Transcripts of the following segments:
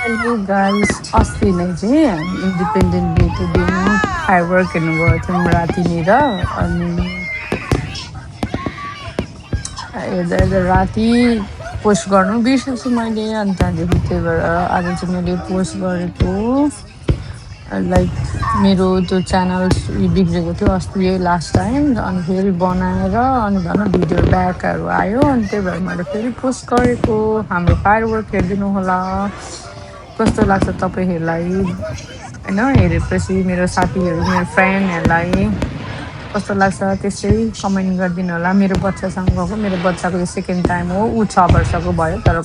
Hello guys अस्ति नै चाहिँ हामी इन्डिपेन्डेन्ट डेको दिन फायरवर्क हेर्नु गएको थियौँ रातिनिर अनि हेर्दा हेर्दा राति पोस्ट गर्नु बिर्सेछु मैले अनि त्यहाँदेखि त्यही भएर आज चाहिँ मैले पोस्ट गरेको लाइक मेरो त्यो च्यानल बिग्रेको थियो अस्ति यही लास्ट टाइम अनि फेरि बनाएर अनि भन भिडियो ब्याकहरू आयो अनि त्यही भएर मैले फेरि पोस्ट गरेको हाम्रो फायरवर्क हेरिदिनु होला कस्तो लाग्छ तपाईँहरूलाई होइन हेरेपछि मेरो साथीहरू मेरो फ्रेन्डहरूलाई कस्तो लाग्छ त्यसै कमेन्ट गरिदिनु होला मेरो बच्चासँग गएको मेरो बच्चाको यो सेकेन्ड टाइम हो ऊ 6 वर्षको भयो तर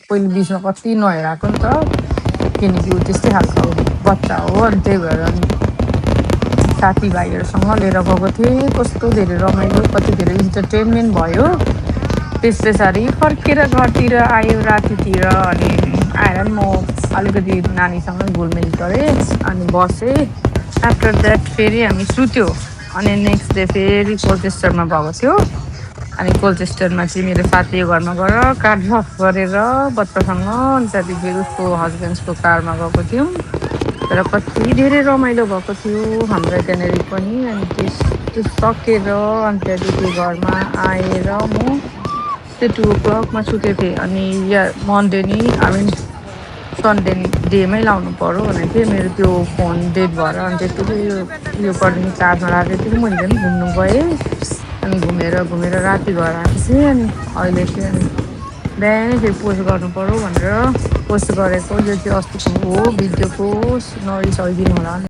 पहिले बिचमा कति नहेराएको नि त किनकि ऊ त्यस्तै खालको बच्चा हो अनि त्यही भएर साथीभाइहरूसँग लिएर गएको थिएँ कस्तो धेरै रमाइलो कति धेरै इन्टरटेनमेन्ट भयो त्यस पछाडि फर्केर घरतिर आयो रातितिर अनि आएर म अलिकति नानीसँग घुलमिल गरेँ अनि बसेँ आफ्टर द्याट फेरि हामी सुत्यो अनि नेक्स्ट डे फेरि कोल्चेस्टरमा भएको थियो अनि कोल्चेस्टरमा चाहिँ मेरो साथीको घरमा गएर कार ड्रप गरेर बच्चासँग अनि त्यहाँदेखि फेरि उसको हस्बेन्ड्सको कारमा गएको थियौँ तर कति धेरै रमाइलो भएको थियो हाम्रो त्यहाँनिर पनि अनि त्यो सकेर अनि त्यहाँदेखि घरमा आएर म त्यो 2 o'clockमा सुतेको थिएँ अनि मन्डे नि सन्डे डेमै लाउनु पऱ्यो भनेको थिएँ मेरो त्यो फोन डेड भएर अनि त्यतिकै यो पनि चार्जमा राखेको थिएँ मैले पनि घुम्नु गएँ अनि घुमेर राति घर आएको थिएँ अनि अहिले चाहिँ अनि बिहानै फेरि पोस्ट गर्नु पऱ्यो भनेर पोस्ट गरेको यो चाहिँ अस्तिको हो भिडियोको नरिसाइदिनु होला।